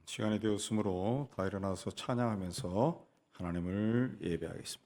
시간이 되었으므로 다 일어나서 찬양하면서 하나님을 예배하겠습니다.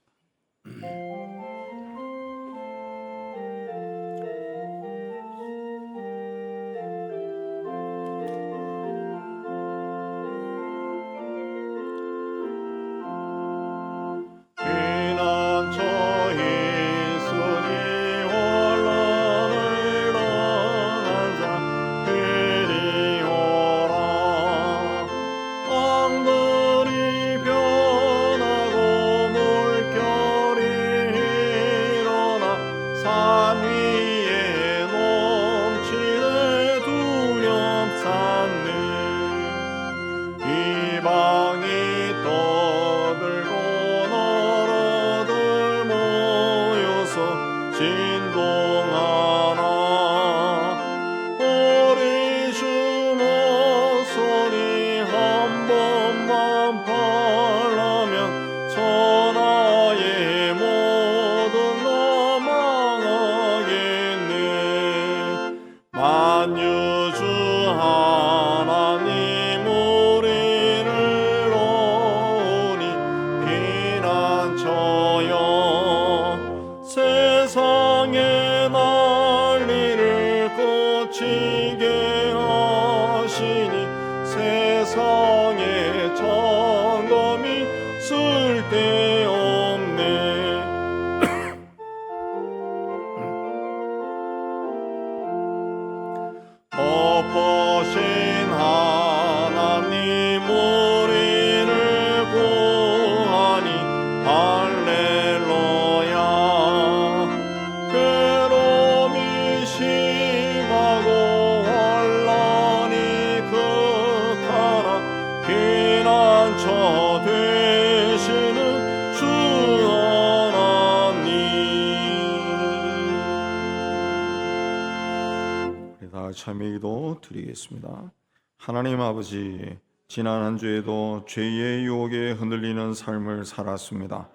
참회기도 드리겠습니다. 하나님 아버지, 지난 한 주에도 죄의 유혹에 흔들리는 삶을 살았습니다.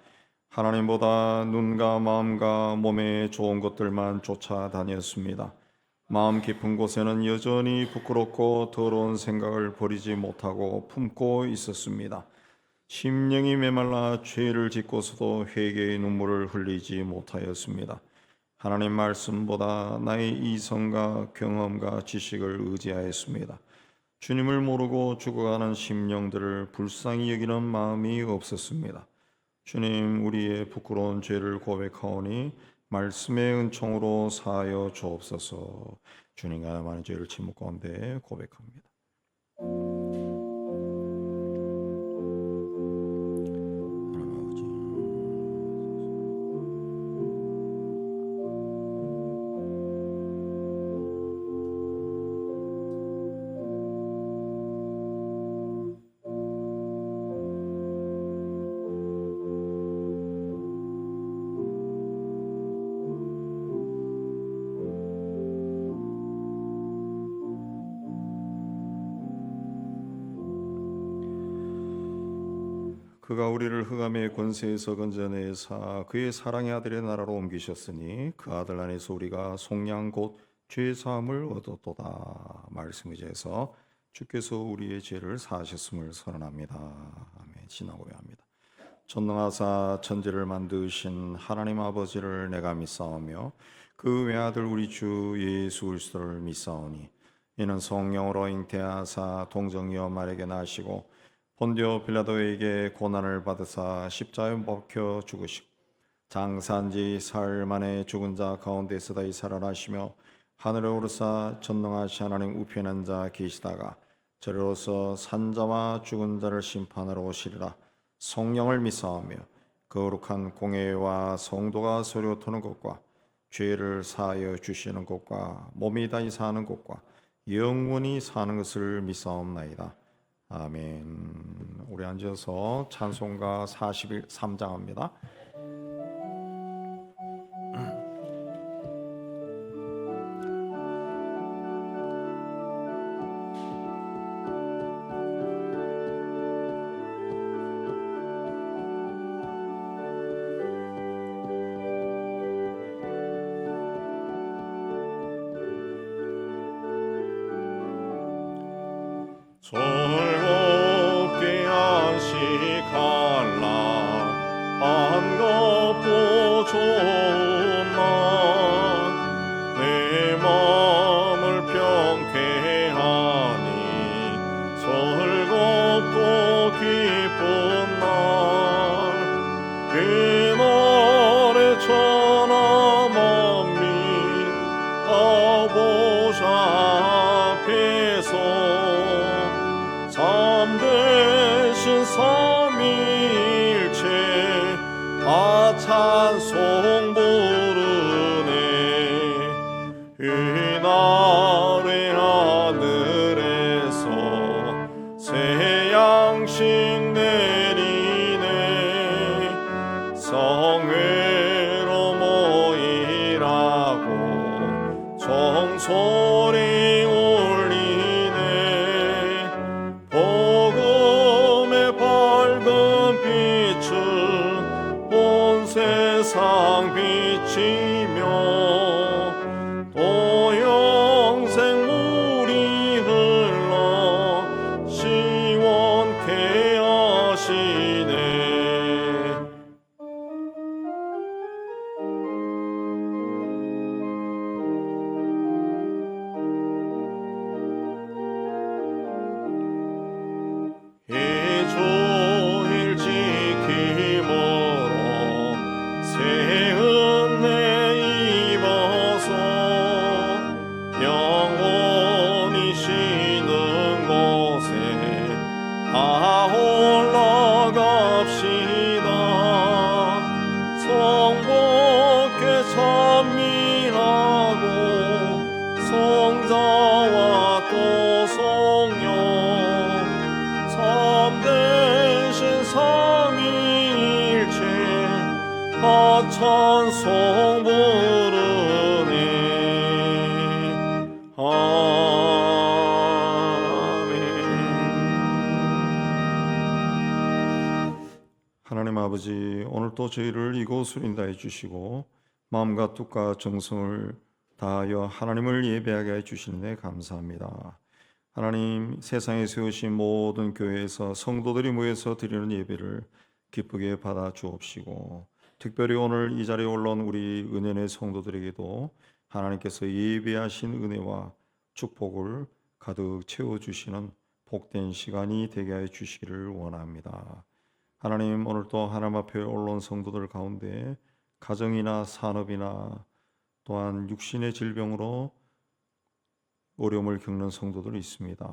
하나님보다 눈과 마음과 몸에 좋은 것들만 쫓아다녔습니다. 마음 깊은 곳에는 여전히 부끄럽고 더러운 생각을 버리지 못하고 품고 있었습니다. 심령이 메말라 죄를 짓고서도 회개의 눈물을 흘리지 못하였습니다. 하나님 말씀보다 나의 이성과 경험과 지식을 의지하였습니다. 주님을 모르고 죽어가는 심령들을 불쌍히 여기는 마음이 없었습니다. 주님, 우리의 부끄러운 죄를 고백하오니 말씀의 은총으로 사하여 주옵소서. 주님과 많은 죄를 침묵 가운데 고백합니다. 그가 우리를 흑암의 권세에서 건져내사 그의 사랑의 아들의 나라로 옮기셨으니 그 아들 안에서 우리가 속량 곧 죄 사함을 얻었도다. 말씀 의지해서 주께서 우리의 죄를 사하셨음을 선언합니다. 아멘. 지나고야 합니다. 전능하사 천지를 만드신 하나님 아버지를 내가 믿사오며 그 외아들 우리 주 예수 그리스도를 믿사오니 이는 성령으로 잉태하사 동정녀 마리아에게 나시고 본디오 빌라도에게 고난을 받으사 십자가에 못 박혀 죽으시고 장사한 지 사흘 만에 죽은 자 가운데서 다시 살아나시며 하늘에 오르사 전능하신 하나님 우편에 앉아 계시다가 저리로서 산자와 죽은 자를 심판하러 오시리라. 성령을 믿사오며 거룩한 공회와 성도가 서로 토는 것과 죄를 사하여 주시는 것과 몸이 다시 사는 것과 영원히 사는 것을 믿사옵나이다. 아멘. 우리 앉아서 찬송가 43장합니다. 즐겁게 안식할라 반갑고 좋은 날 내 마음을 평쾌하니 즐겁고 기쁜 날 그날의 천하 만민 아버지 앞에서 참되신 삼위일체 다 찬송 부르네 그날의 하늘에서 새 양식 내리네 성회로 모이라고 정소리 울리네 복음의 밝은 빛은 온 세상 비치며 또 영생 물이 흘러 시원케 하시네 주일 지킴으로 새 은혜 입어서 영원히 쉬는 곳에 다 올라갑시다 성복에 찬미하고 성자와 또 성령 참되신 삼위일체 다 찬송 부르네 아멘. 하나님 아버지 오늘 또 저희를 이곳으로 인도해 주시고 마음과 뜻과 정성을 다하여 하나님을 예배하게 해 주시는데 감사합니다. 하나님 세상에 세우신 모든 교회에서 성도들이 모여서 드리는 예배를 기쁘게 받아 주옵시고 특별히 오늘 이 자리에 올라온 우리 은혜의 성도들에게도 하나님께서 예배하신 은혜와 축복을 가득 채워주시는 복된 시간이 되게 해 주시기를 원합니다. 하나님 오늘도 하나님 앞에 올라온 성도들 가운데 가정이나 산업이나 또한 육신의 질병으로 어려움을 겪는 성도들이 있습니다.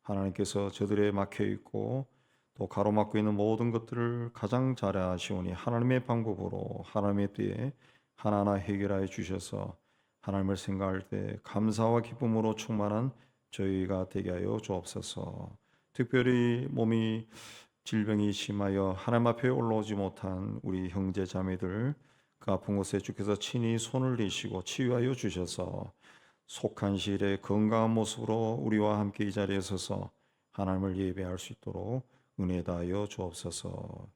하나님께서 저들에 막혀 있고 또 가로막고 있는 모든 것들을 가장 잘 아시오니 하나님의 방법으로 하나님의 뜻에 하나하나 해결하여 주셔서 하나님을 생각할 때 감사와 기쁨으로 충만한 저희가 되게 하여 주옵소서. 특별히 몸이 질병이 심하여 하나님 앞에 올라오지 못한 우리 형제 자매들 그 아픈 곳에 주께서 친히 손을 대시고 치유하여 주셔서 속한 시일에 건강한 모습으로 우리와 함께 이 자리에 서서 하나님을 예배할 수 있도록 은혜 다하여 주옵소서.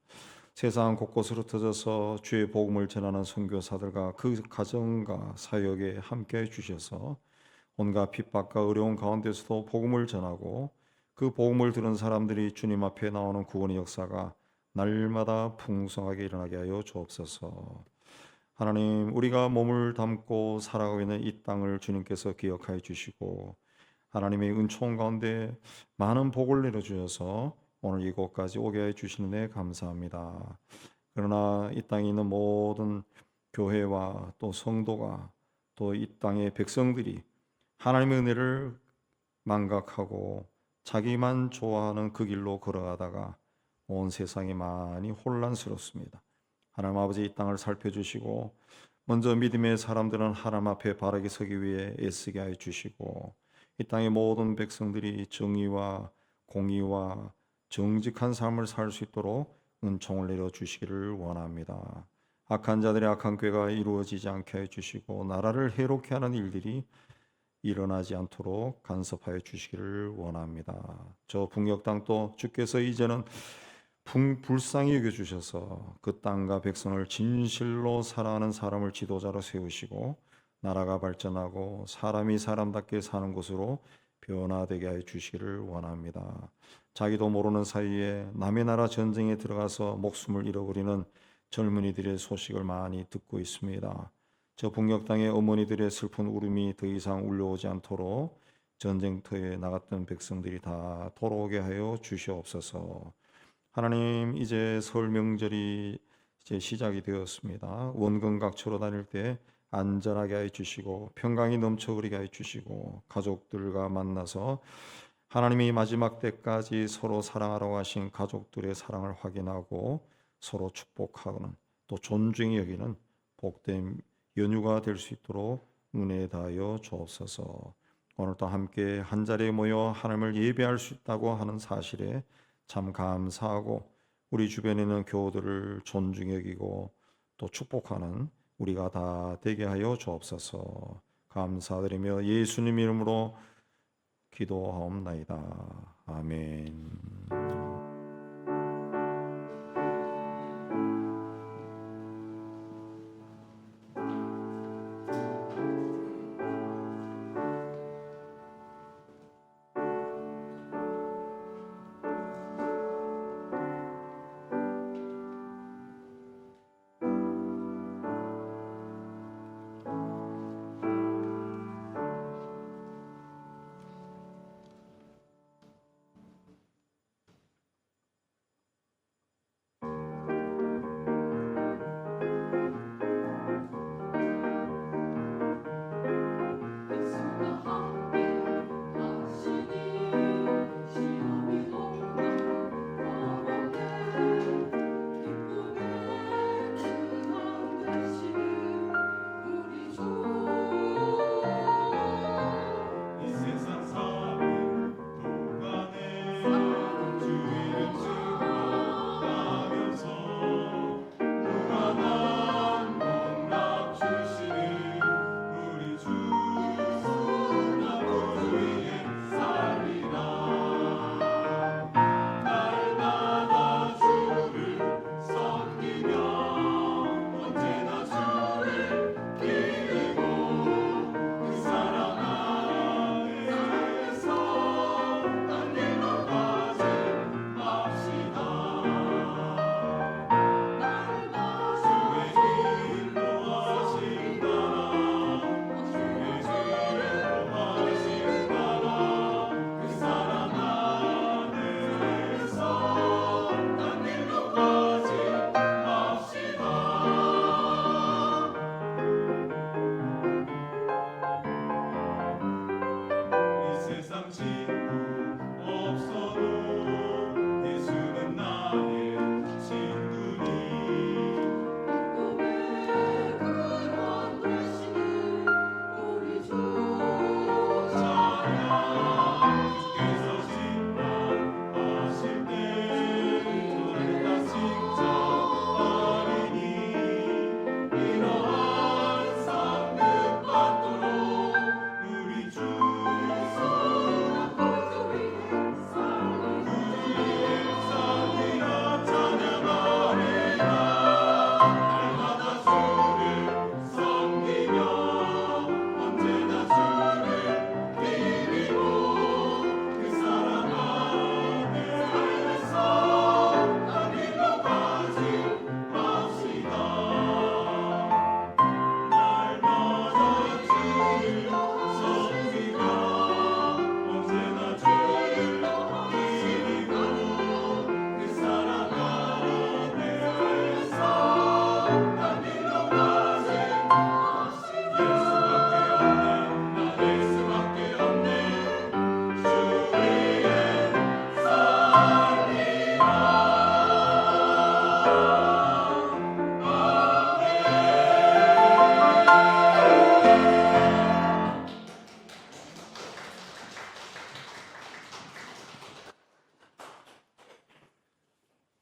세상 곳곳으로 터져서 주의 복음을 전하는 선교사들과 그 가정과 사역에 함께해 주셔서 온갖 핍박과 어려운 가운데서도 복음을 전하고 그 복음을 들은 사람들이 주님 앞에 나오는 구원의 역사가 날마다 풍성하게 일어나게 하여 주옵소서. 하나님 우리가 몸을 담고 살아가고 있는 이 땅을 주님께서 기억하여 주시고 하나님의 은총 가운데 많은 복을 내려주셔서 오늘 이곳까지 오게 해 주시는데 감사합니다. 그러나 이 땅에 있는 모든 교회와 또 성도가 또 이 땅의 백성들이 하나님의 은혜를 망각하고 자기만 좋아하는 그 길로 걸어가다가 온 세상이 많이 혼란스럽습니다. 하나님 아버지 이 땅을 살펴주시고 먼저 믿음의 사람들은 하나님 앞에 바르게 서기 위해 애쓰게 하여 주시고 이 땅의 모든 백성들이 정의와 공의와 정직한 삶을 살 수 있도록 은총을 내려주시기를 원합니다. 악한 자들의 악한 꾀가 이루어지지 않게 해주시고 나라를 해롭게 하는 일들이 일어나지 않도록 간섭하여 주시기를 원합니다. 저 북녘 땅도 주께서 이제는 불쌍히 여겨주셔서 그 땅과 백성을 진실로 사랑하는 사람을 지도자로 세우시고 나라가 발전하고 사람이 사람답게 사는 곳으로 변화되게 해 주시기를 원합니다. 자기도 모르는 사이에 남의 나라 전쟁에 들어가서 목숨을 잃어버리는 젊은이들의 소식을 많이 듣고 있습니다. 저 북녘 땅의 어머니들의 슬픈 울음이 더 이상 울려오지 않도록 전쟁터에 나갔던 백성들이 다 돌아오게 하여 주시옵소서. 하나님, 이제 설 명절이 이제 시작이 되었습니다. 원근 각처로 다닐 때 안전하게 해 주시고 평강이 넘쳐 흐르게 해 주시고 가족들과 만나서 하나님이 마지막 때까지 서로 사랑하라고 하신 가족들의 사랑을 확인하고 서로 축복하고는 또 존중히 여기는 복된 연휴가 될 수 있도록 은혜 다하여 주옵소서. 오늘도 함께 한자리에 모여 하나님을 예배할 수 있다고 하는 사실에 참 감사하고 우리 주변에 있는 교우들을 존중히 여기고 또 축복하는 우리가 다 되게 하여 주옵소서. 감사드리며 예수님 이름으로 기도하옵나이다. 아멘.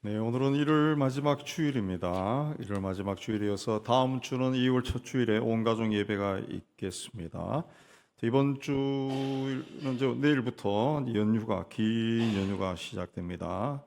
네, 오늘은 1월 마지막 주일입니다. 1월 마지막 주일이어서 다음 주는 2월 첫 주일에 온 가족 예배가 있겠습니다. 이번 주는 이제 내일부터 연휴가 긴 연휴가 시작됩니다.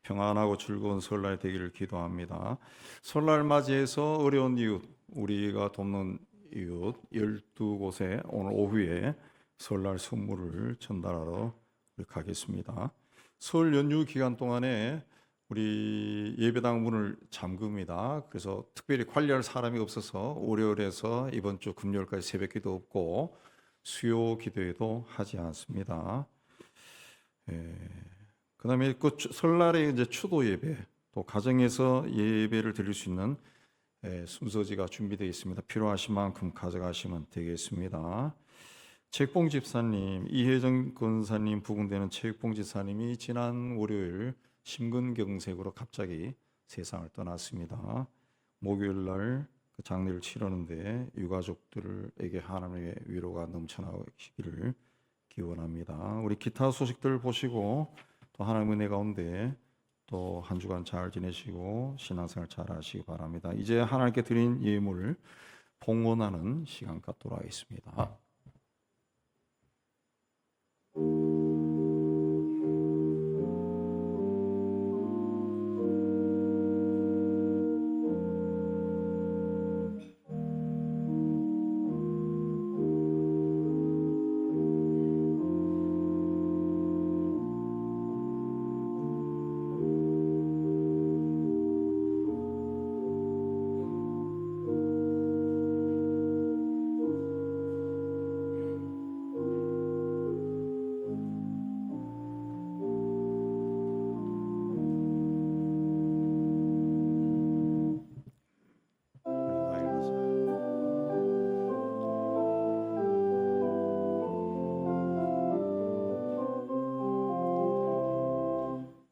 평안하고 즐거운 설날 되기를 기도합니다. 설날 맞이해서 어려운 이웃, 우리가 돕는 이웃 12곳에 오늘 오후에 설날 선물을 전달하러 우리 가겠습니다. 설 연휴 기간 동안에 우리 예배당 문을 잠급니다. 그래서 특별히 관리할 사람이 없어서 월요일에서 이번 주 금요일까지 새벽기도 없고 수요 기도회도 하지 않습니다. 그다음에 그 설날에 이제 추도 예배, 또 가정에서 예배를 드릴 수 있는 순서지가 준비되어 있습니다. 필요하신 만큼 가져가시면 되겠습니다. 책봉 집사님, 이혜정 권사님 부궁되는 책봉 집사님이 지난 월요일 심근경색으로 갑자기 세상을 떠났습니다. 목요일 날 그 장례를 치르는데 유가족들에게 하나님의 위로가 넘쳐나시기를 기원합니다. 우리 기타 소식들 보시고 또 하나님의 은혜 가운데 또 한 주간 잘 지내시고 신앙생활 잘 하시기 바랍니다. 이제 하나님께 드린 예물 봉헌하는 시간 갖도록 하겠습니다.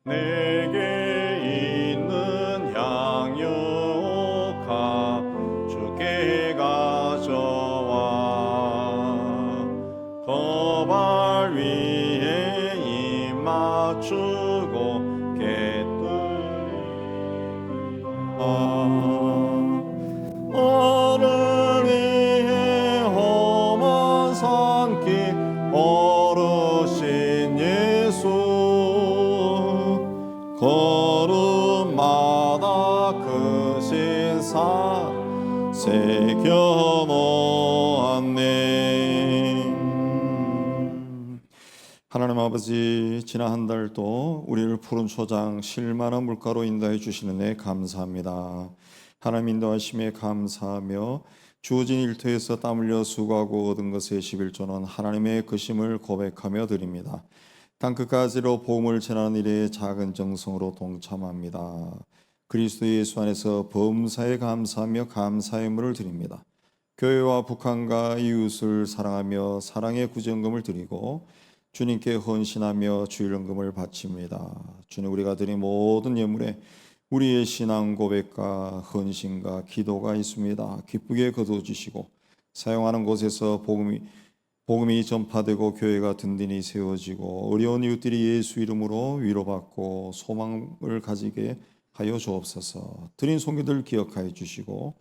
내게 있는 향유가 주께 가져와 거발 위에 입 맞추고 오늘 위에 험한 산길 어르신 예수 걸음마다 크신 산 새겨놓았네. 하나님 아버지, 지난 한 달도 우리를 푸른 초장 실만한 물가로 인도해 주시는 데 감사합니다. 하나님 인도하심에 감사하며 주어진 일터에서 땀 흘려 수고하고 얻은 것의 11조는 하나님의 크심을 고백하며 드립니다. 땅끝까지로 복음을 전하는 일에 작은 정성으로 동참합니다. 그리스도 예수 안에서 범사에 감사하며 감사의 물을 드립니다. 교회와 북한과 이웃을 사랑하며 사랑의 구정금을 드리고 주님께 헌신하며 주일연금을 바칩니다. 주님, 우리가 드린 모든 예물에 우리의 신앙 고백과 헌신과 기도가 있습니다. 기쁘게 거둬주시고 사용하는 곳에서 복음이 전파되고 교회가 든든히 세워지고 어려운 이웃들이 예수 이름으로 위로받고 소망을 가지게 하여 주옵소서. 드린 손기들 기억하여 주시고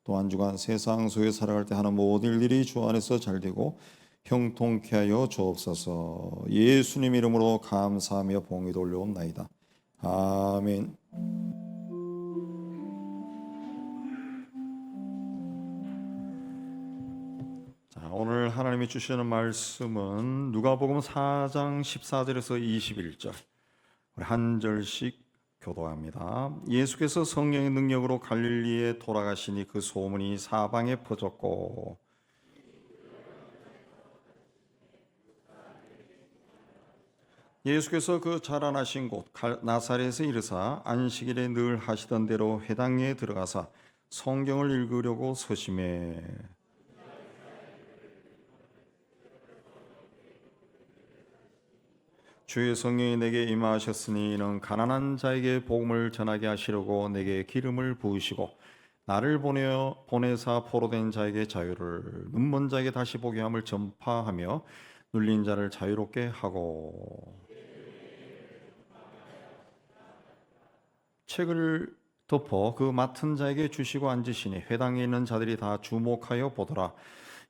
또 한 주간 세상 속에 살아갈 때 하는 모든 일들이 주 안에서 잘 되고 형통케 하여 주옵소서. 예수님 이름으로 감사하며 봉이 돌려옵나이다. 아멘. 오늘 하나님이 주시는 말씀은 누가복음 4장 14절에서 21절 우리 한 절씩 교도합니다. 예수께서 성령의 능력으로 갈릴리에 돌아가시니 그 소문이 사방에 퍼졌고 예수께서 그 자라나신 곳 나사렛에 이르사 안식일에 늘 하시던 대로 회당에 들어가사 성경을 읽으려고 서심해 주의 성령이 내게 임하셨으니 이는 가난한 자에게 복음을 전하게 하시려고 내게 기름을 부으시고 나를 보내사 포로된 자에게 자유를 눈먼 자에게 다시 보게 함을 전파하며 눌린 자를 자유롭게 하고 책을 덮어 그 맡은 자에게 주시고 앉으시니 회당에 있는 자들이 다 주목하여 보더라.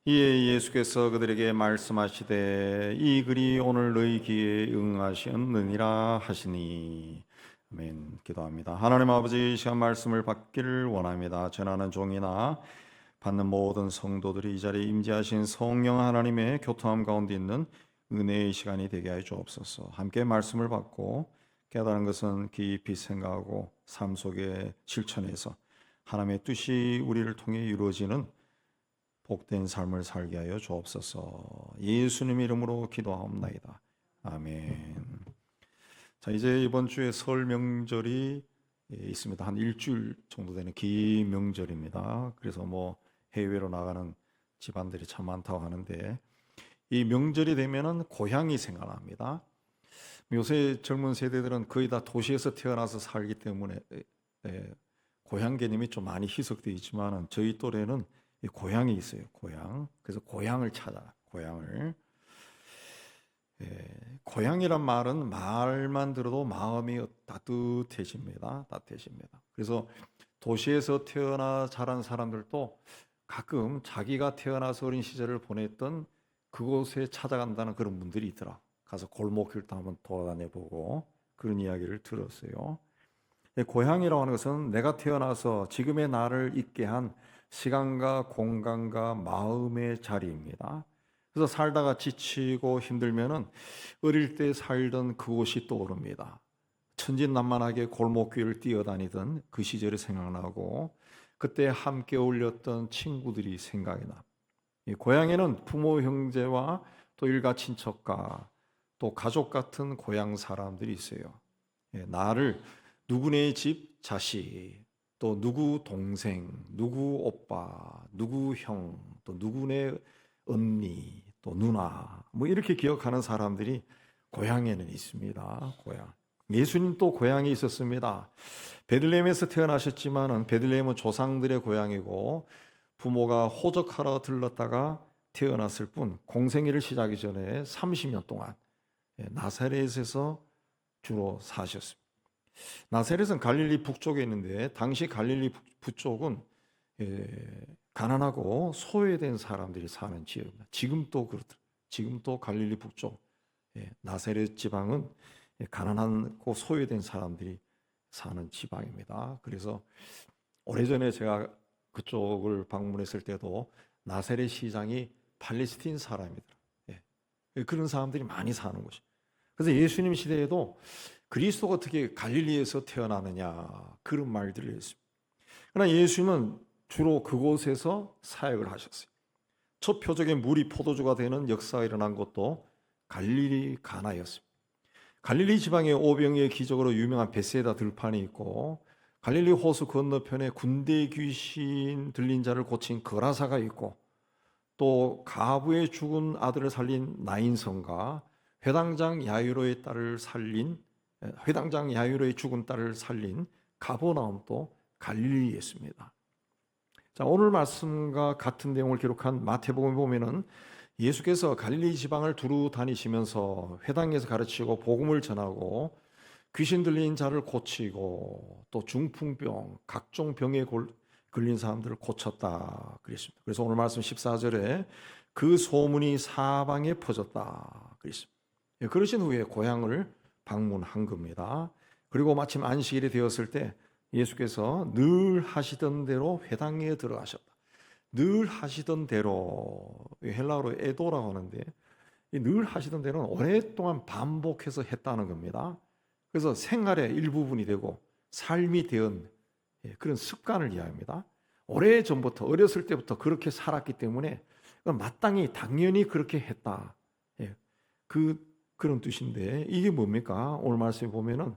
이에 예수께서 그들에게 말씀하시되 이 글이 오늘 너희 귀에 응하셨느니라 하시니. 아멘. 기도합니다. 하나님 아버지, 이 시간 말씀을 받기를 원합니다. 전하는 종이나 받는 모든 성도들이 이 자리에 임재하신 성령 하나님의 교통함 가운데 있는 은혜의 시간이 되게 하여 주옵소서. 함께 말씀을 받고 깨달은 것은 깊이 생각하고 삶 속에 실천해서 하나님의 뜻이 우리를 통해 이루어지는 복된 삶을 살게 하여 주옵소서. 예수님 이름으로 기도하옵나이다. 아멘. 자, 이제 이번 주에 설 명절이 있습니다. 한 일주일 정도 되는 긴 명절입니다. 그래서 뭐 해외로 나가는 집안들이 참 많다고 하는데, 이 명절이 되면은 고향이 생각납니다. 요새 젊은 세대들은 거의 다 도시에서 태어나서 살기 때문에 고향 개념이 좀 많이 희석되어 있지만, 저희 또래는 이 고향이 있어요. 고향. 그래서 고향을 찾아. 고향을. 고향이란 말은 말만 들어도 마음이 따뜻해집니다. 따뜻해집니다. 그래서 도시에서 태어나 자란 사람들도 가끔 자기가 태어나서 어린 시절을 보냈던 그곳에 찾아간다는 그런 분들이 있더라. 가서 골목길도 한번 돌아다녀보고 그런 이야기를 들었어요. 고향이라고 하는 것은 내가 태어나서 지금의 나를 있게 한 시간과 공간과 마음의 자리입니다. 그래서 살다가 지치고 힘들면은 어릴 때 살던 그곳이 떠오릅니다. 천진난만하게 골목길을 뛰어다니던 그 시절이 생각나고, 그때 함께 어울렸던 친구들이 생각이 나. 이 고향에는 부모 형제와 또 일가 친척과 또 가족 같은 고향 사람들이 있어요. 나를 누구네 집 자식, 또 누구 동생, 누구 오빠, 누구 형, 또 누구네 언니, 또 누나, 뭐 이렇게 기억하는 사람들이 고향에는 있습니다. 고향. 예수님 또 고향이 있었습니다. 베들레헴에서 태어나셨지만은 베들레헴은 조상들의 고향이고, 부모가 호적하러 들렀다가 태어났을 뿐, 공생애를 시작하기 전에 30년 동안 나사렛에서 주로 사셨습니다. 나사렛은 갈릴리 북쪽에 있는데, 당시 갈릴리 북쪽은 가난하고 소외된 사람들이 사는 지역입니다. 지금도 그렇다. 지금도 갈릴리 북쪽 나사렛 지방은 가난하고 소외된 사람들이 사는 지방입니다. 그래서 오래전에 제가 그쪽을 방문했을 때도 나사렛 시장이 팔레스틴 사람이더라. 그런 사람들이 많이 사는 곳이. 그래서 예수님 시대에도 그리스도가 어떻게 갈릴리에서 태어나느냐, 그런 말들을 했습니다. 그러나 예수님은 주로 그곳에서 사역을 하셨어요. 첫 표적의 물이 포도주가 되는 역사가 일어난 것도 갈릴리 가나였습니다. 갈릴리 지방의 오병이의 기적으로 유명한 베세다 들판이 있고, 갈릴리 호수 건너편에 군대 귀신 들린 자를 고친 거라사가 있고, 또 가부의 죽은 아들을 살린 나인성과 회당장 야이로의 죽은 딸을 살린 가버나움도 갈릴리에 있습니다. 자, 오늘 말씀과 같은 내용을 기록한 마태복음에 보면은 예수께서 갈릴리 지방을 두루 다니시면서 회당에서 가르치고 복음을 전하고 귀신 들린 자를 고치고 또 중풍병, 각종 병에 걸린 사람들을 고쳤다 그랬습니다. 그래서 오늘 말씀 14절에 그 소문이 사방에 퍼졌다 그랬습니다. 그러신 후에 고향을 방문한 겁니다. 그리고 마침 안식일이 되었을 때 예수께서 늘 하시던 대로 회당에 들어가셨다. 늘 하시던 대로, 헬라어로 에도라고 하는데, 늘 하시던 대로는 오랫동안 반복해서 했다는 겁니다. 그래서 생활의 일부분이 되고 삶이 되은 그런 습관을 이야기합니다. 오래전부터, 어렸을 때부터 그렇게 살았기 때문에 마땅히 당연히 그렇게 했다. 그런 뜻인데, 이게 뭡니까? 오늘 말씀에 보면은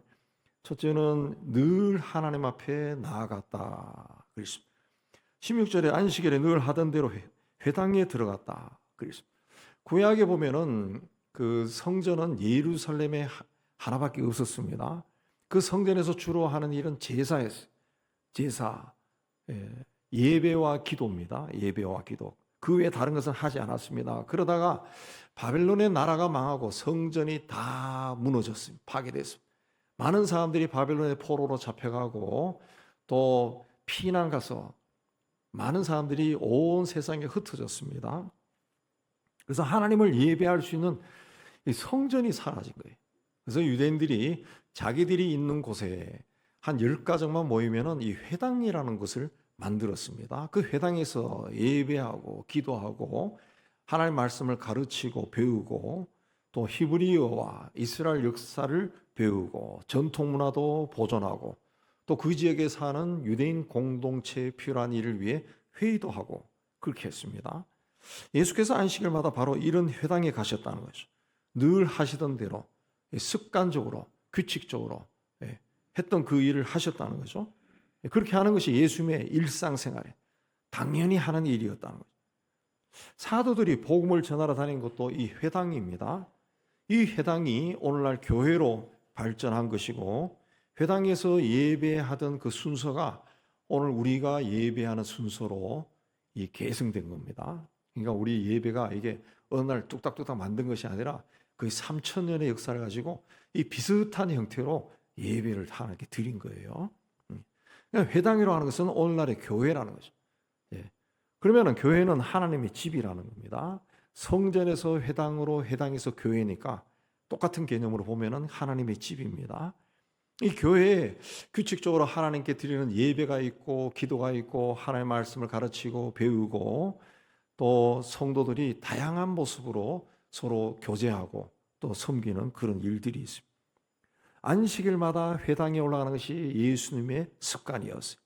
첫째는 늘 하나님 앞에 나아갔다 그랬습니다. 16절에 안식일에 늘 하던 대로 회당에 들어갔다 그랬습니다. 구약에 보면은 그 성전은 예루살렘에 하나밖에 없었습니다. 그 성전에서 주로 하는 일은 제사였어요. 제사, 예배와 기도입니다. 예배와 기도. 그 외에 다른 것은 하지 않았습니다. 그러다가 바벨론의 나라가 망하고 성전이 다 무너졌습니다. 파괴됐습니다. 많은 사람들이 바벨론의 포로로 잡혀가고 또 피난 가서 많은 사람들이 온 세상에 흩어졌습니다. 그래서 하나님을 예배할 수 있는 이 성전이 사라진 거예요. 그래서 유대인들이 자기들이 있는 곳에 한 10가정만 모이면은 이 회당이라는 것을 만들었습니다. 그 회당에서 예배하고 기도하고 하나님의 말씀을 가르치고 배우고 또 히브리어와 이스라엘 역사를 배우고 전통 문화도 보존하고 또 그 지역에 사는 유대인 공동체에 필요한 일을 위해 회의도 하고 그렇게 했습니다. 예수께서 안식일마다 바로 이런 회당에 가셨다는 거죠. 늘 하시던 대로 습관적으로 규칙적으로 했던 그 일을 하셨다는 거죠. 그렇게 하는 것이 예수님의 일상생활에 당연히 하는 일이었다는 거죠. 사도들이 복음을 전하러 다닌 것도 이 회당입니다. 이 회당이 오늘날 교회로 발전한 것이고 회당에서 예배하던 그 순서가 오늘 우리가 예배하는 순서로 계승된 겁니다. 그러니까 우리 예배가 이게 어느 날 뚝딱뚝딱 만든 것이 아니라 거의 3,000년의 역사를 가지고 이 비슷한 형태로 예배를 하나님께 드린 거예요. 그러니까 회당이라고 하는 것은 오늘날의 교회라는 거죠. 그러면 교회는 하나님의 집이라는 겁니다. 성전에서 회당으로, 회당에서 교회니까 똑같은 개념으로 보면은 하나님의 집입니다. 이 교회에 규칙적으로 하나님께 드리는 예배가 있고 기도가 있고 하나님의 말씀을 가르치고 배우고 또 성도들이 다양한 모습으로 서로 교제하고 또 섬기는 그런 일들이 있습니다. 안식일마다 회당에 올라가는 것이 예수님의 습관이었어요.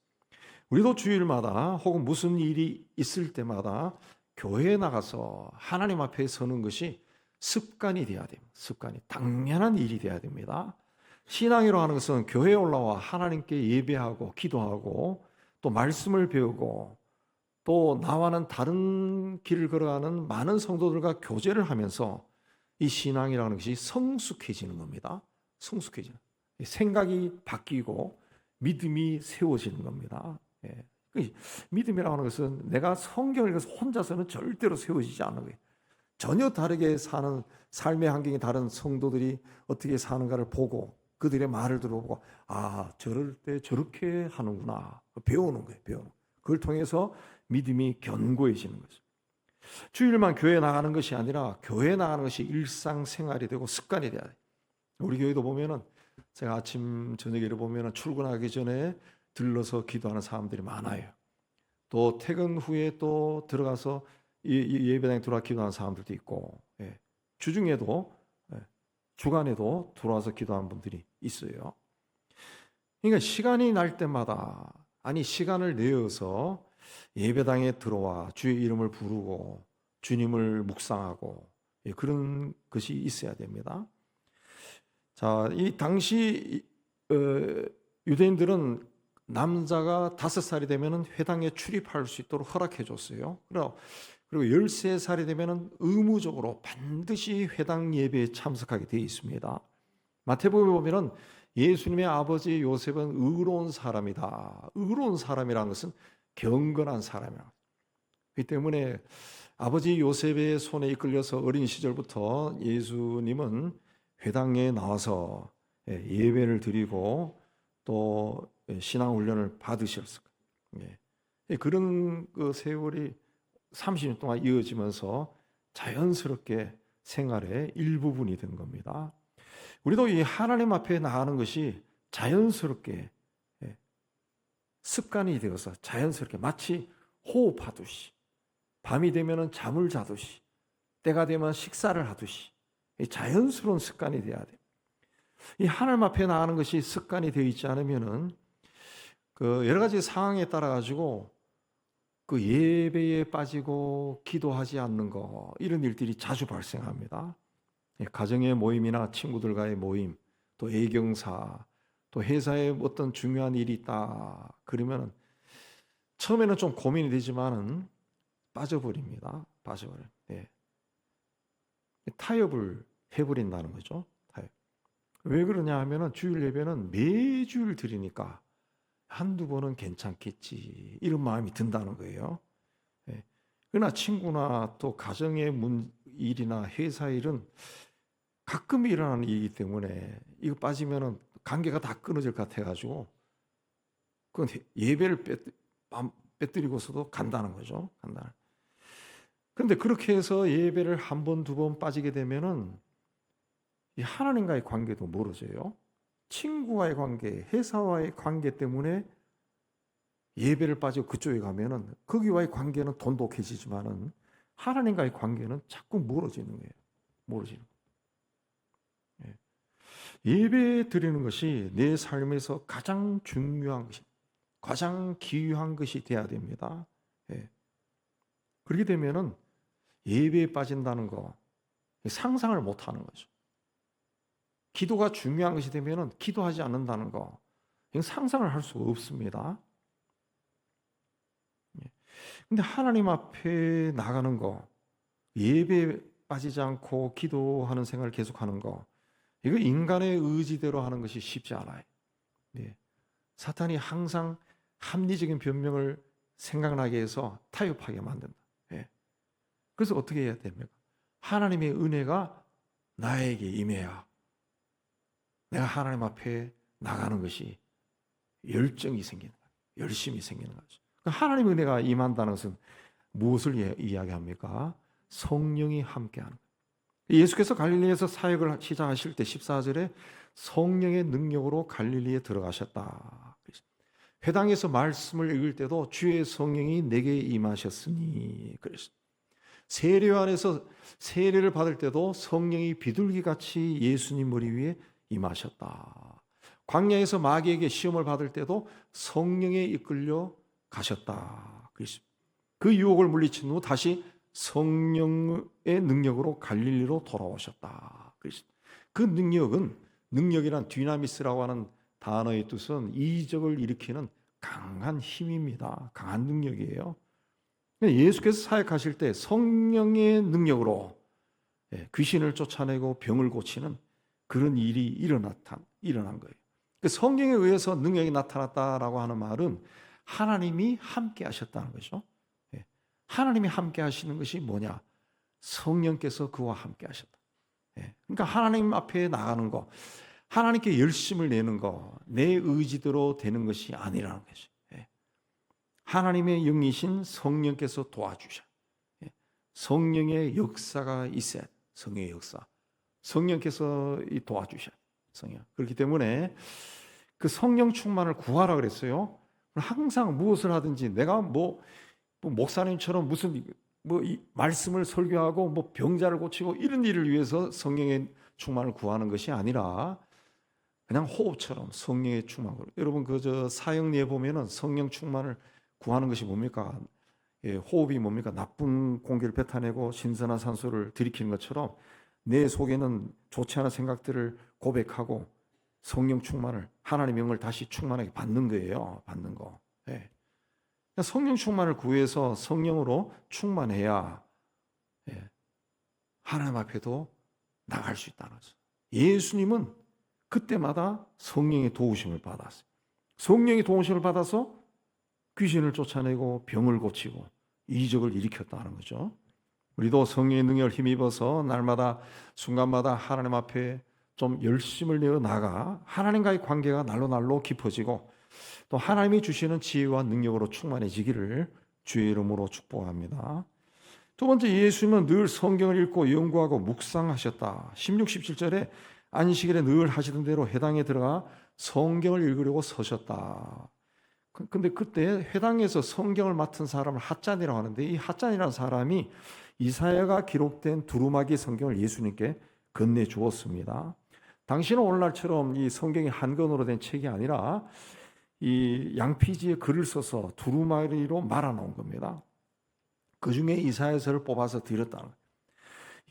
우리도 주일마다 혹은 무슨 일이 있을 때마다 교회에 나가서 하나님 앞에 서는 것이 습관이 돼야 됩니다. 습관이 당연한 일이 돼야 됩니다. 신앙이라고 하는 것은 교회에 올라와 하나님께 예배하고 기도하고 또 말씀을 배우고 또 나와는 다른 길을 걸어가는 많은 성도들과 교제를 하면서 이 신앙이라는 것이 성숙해지는 겁니다. 성숙해지는 생각이 바뀌고 믿음이 세워지는 겁니다. 믿음이라고 하는 것은 내가 성경을 읽어서 혼자서는 절대로 세워지지 않는 거예요. 전혀 다르게 사는 삶의 환경이 다른 성도들이 어떻게 사는가를 보고 그들의 말을 들어보고 저럴 때 저렇게 하는구나 배우는 거예요. 배우는 거예요. 그걸 통해서 믿음이 견고해지는 거죠. 주일만 교회 나가는 것이 아니라 교회 나가는 것이 일상생활이 되고 습관이 돼야 돼요. 우리 교회도 보면은 제가 아침 저녁에 보면은 출근하기 전에 들러서 기도하는 사람들이 많아요. 또 퇴근 후에 또 들어가서 예배당에 들어와 기도하는 사람들도 있고 주중에도 주간에도 들어와서 기도하는 분들이 있어요. 그러니까 시간이 날 때마다 시간을 내어서 예배당에 들어와 주의 이름을 부르고 주님을 묵상하고 그런 것이 있어야 됩니다. 자, 이 당시 유대인들은 남자가 5살이 되면 회당에 출입할 수 있도록 허락해 줬어요. 그리고 13살이 되면 의무적으로 반드시 회당 예배에 참석하게 되어 있습니다. 마태복음에 보면은 예수님의 아버지 요셉은 의로운 사람이다. 의로운 사람이라는 것은 경건한 사람이라. 그렇기 때문에 아버지 요셉의 손에 이끌려서 어린 시절부터 예수님은 회당에 나와서 예배를 드리고 또 신앙 훈련을 받으셨을 거예요. 그런 그 세월이 30년 동안 이어지면서 자연스럽게 생활의 일부분이 된 겁니다. 우리도 이 하나님 앞에 나가는 것이 자연스럽게 습관이 되어서 자연스럽게 마치 호흡하듯이 밤이 되면 잠을 자듯이 때가 되면 식사를 하듯이 자연스러운 습관이 되어야 돼요. 이 하나님 앞에 나가는 것이 습관이 되어 있지 않으면은 그 여러 가지 상황에 따라 가지고 그 예배에 빠지고 기도하지 않는 거 이런 일들이 자주 발생합니다. 가정의 모임이나 친구들과의 모임, 또 애경사, 또 회사에 어떤 중요한 일이 있다 그러면 처음에는 좀 고민이 되지만은 빠져버립니다. 빠져버려요. 타협을 해버린다는 거죠. 타협. 왜 그러냐 하면은 주일 예배는 매주일 드리니까 한두 번은 괜찮겠지 이런 마음이 든다는 거예요. 그러나 친구나 또 가정의 일이나 회사 일은 가끔 일어나는 일이기 때문에 이거 빠지면은 관계가 다 끊어질 것 같아가지고 그건 예배를 빼뜨리고서도 간다는 거죠. 간다. 그런데 그렇게 해서 예배를 한 번, 두 번 빠지게 되면은 이 하나님과의 관계도 멀어져요. 친구와의 관계, 회사와의 관계 때문에 예배를 빠지고 그쪽에 가면은 거기와의 관계는 돈독해지지만은 하나님과의 관계는 자꾸 멀어지는 거예요. 멀어지는 거예요. 예배 드리는 것이 내 삶에서 가장 중요한 것이, 가장 귀한 것이 돼야 됩니다. 그렇게 되면은 예배에 빠진다는 거 상상을 못 하는 거죠. 기도가 중요한 것이 되면은 기도하지 않는다는 거 상상을 할 수가 없습니다. 근데 하나님 앞에 나가는 거, 예배에 빠지지 않고 기도하는 생활을 계속하는 거, 이거 인간의 의지대로 하는 것이 쉽지 않아요. 사탄이 항상 합리적인 변명을 생각나게 해서 타협하게 만든다. 그래서 어떻게 해야 됩니까? 하나님의 은혜가 나에게 임해야 내가 하나님 앞에 나가는 것이 열정이 생기는 거예요. 열심이 생기는 거죠. 하나님의 은혜가 임한다는 것은 무엇을 이야기합니까? 성령이 함께하는 거예요. 예수께서 갈릴리에서 사역을 시작하실 때 14절에 성령의 능력으로 갈릴리에 들어가셨다. 회당에서 말씀을 읽을 때도 주의 성령이 내게 임하셨으니 그랬습니다. 세례요한에서 세례를 받을 때도 성령이 비둘기같이 예수님 머리 위에 임하셨다. 광야에서 마귀에게 시험을 받을 때도 성령에 이끌려 가셨다. 그 유혹을 물리친 후 다시 성령의 능력으로 갈릴리로 돌아오셨다. 그 능력이란 디나미스라고 하는 단어의 뜻은 이적을 일으키는 강한 힘입니다. 강한 능력이에요. 예수께서 사역하실 때 성령의 능력으로 귀신을 쫓아내고 병을 고치는 그런 일이 일어난 거예요. 성령에 의해서 능력이 나타났다라고 하는 말은 하나님이 함께 하셨다는 거죠. 하나님이 함께 하시는 것이 뭐냐? 성령께서 그와 함께 하셨다. 그러니까 하나님 앞에 나가는 거, 하나님께 열심을 내는 거, 내 의지대로 되는 것이 아니라는 거죠. 하나님의 영이신 성령께서 도와주셔. 성령의 역사가 있어야 돼. 성령의 역사. 성령께서 도와주셔. 성령. 그렇기 때문에 그 성령 충만을 구하라 그랬어요. 항상 무엇을 하든지 내가 뭐 목사님처럼 무슨 말씀을 설교하고 병자를 고치고 이런 일을 위해서 성령의 충만을 구하는 것이 아니라 그냥 호흡처럼 성령의 충만. 여러분 그 사형리에 보면은 성령 충만을 구하는 것이 뭡니까? 호흡이 뭡니까? 나쁜 공기를 뱉어내고 신선한 산소를 들이키는 것처럼 내 속에는 좋지 않은 생각들을 고백하고 성령 충만을, 하나님의 영을 다시 충만하게 받는 거예요. 받는 거. 성령 충만을 구해서 성령으로 충만해야 하나님 앞에도 나갈 수 있다는 거죠. 예수님은 그때마다 성령의 도우심을 받았어요. 성령의 도우심을 받아서 귀신을 쫓아내고 병을 고치고 이적을 일으켰다는 거죠. 우리도 성령의 능력을 힘입어서 날마다 순간마다 하나님 앞에 좀 열심을 내어 나가 하나님과의 관계가 날로 깊어지고 또 하나님이 주시는 지혜와 능력으로 충만해지기를 주의 이름으로 축복합니다. 두 번째, 예수님은 늘 성경을 읽고 연구하고 묵상하셨다. 16, 17절에 안식일에 늘 하시던 대로 회당에 들어가 성경을 읽으려고 서셨다. 근데 그때 회당에서 성경을 맡은 사람을 핫잔이라고 하는데 이 핫잔이라는 사람이 이사야가 기록된 두루마기 성경을 예수님께 건네주었습니다. 당시는 오늘날처럼 이 성경이 한권으로 된 책이 아니라 이 양피지에 글을 써서 두루마리로 말아놓은 겁니다. 그 중에 이사야서를 뽑아서 드렸다는 거예요.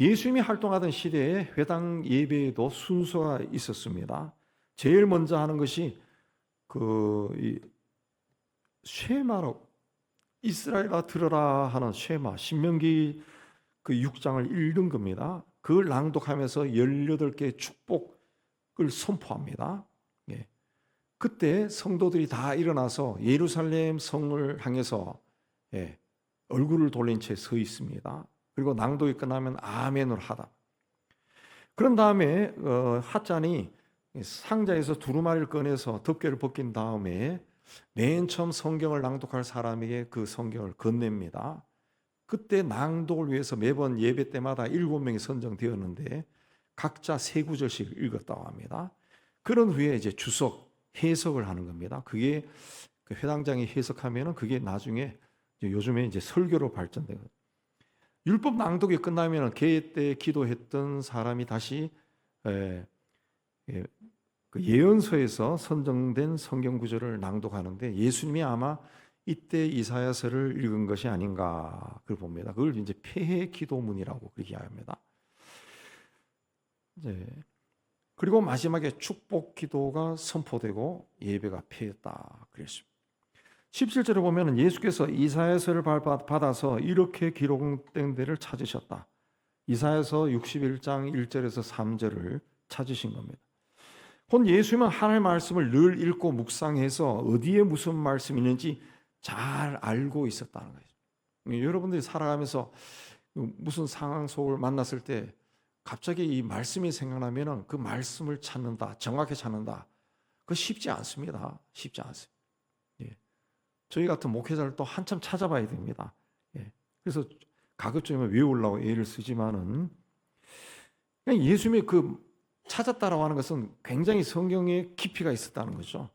예수님이 활동하던 시대에 회당 예배에도 순서가 있었습니다. 제일 먼저 하는 것이 쉐마로 이스라엘아 들으라 하는 쉐마, 신명기 그 6장을 읽는 겁니다. 그걸 낭독하면서 18개의 축복을 선포합니다. 그때 성도들이 다 일어나서 예루살렘 성을 향해서 얼굴을 돌린 채 서 있습니다. 그리고 낭독이 끝나면 아멘을 하다. 그런 다음에 핫잔이 상자에서 두루마리를 꺼내서 덮개를 벗긴 다음에 맨 처음 성경을 낭독할 사람에게 그 성경을 건넵니다. 그때 낭독을 위해서 매번 예배 때마다 7명이 선정되었는데 각자 3구절씩 읽었다고 합니다. 그런 후에 이제 주석, 해석을 하는 겁니다. 그게 회당장이 해석하면은 그게 나중에 요즘에 이제 설교로 발전되거든요. 율법 낭독이 끝나면은 개회 때 기도했던 사람이 다시 그 예언서에서 선정된 성경 구절을 낭독하는데 예수님이 아마 이때 이사야서를 읽은 것이 아닌가 그걸 봅니다. 그걸 이제 폐해 기도문이라고 그렇게 이야기합니다. 이제 그리고 마지막에 축복 기도가 선포되고 예배가 폐했다 그랬습니다. 17절에 보면 예수께서 이사야서를 받아서 이렇게 기록된 데를 찾으셨다. 이사야서 61장 1절에서 3절을 찾으신 겁니다. 곧 예수님은 하나님의 말씀을 늘 읽고 묵상해서 어디에 무슨 말씀이 있는지 잘 알고 있었다는 거예요. 여러분들이 살아가면서 무슨 상황 속을 만났을 때 갑자기 이 말씀이 생각나면 그 말씀을 찾는다, 정확히 찾는다. 그거 쉽지 않습니다. 쉽지 않습니다. 예. 저희 같은 목회자를 또 한참 찾아봐야 됩니다. 예. 그래서 가급적이면 외우려고 애를 쓰지만은 그냥 예수님의 그 찾았다라고 하는 것은 굉장히 성경에 깊이가 있었다는 거죠.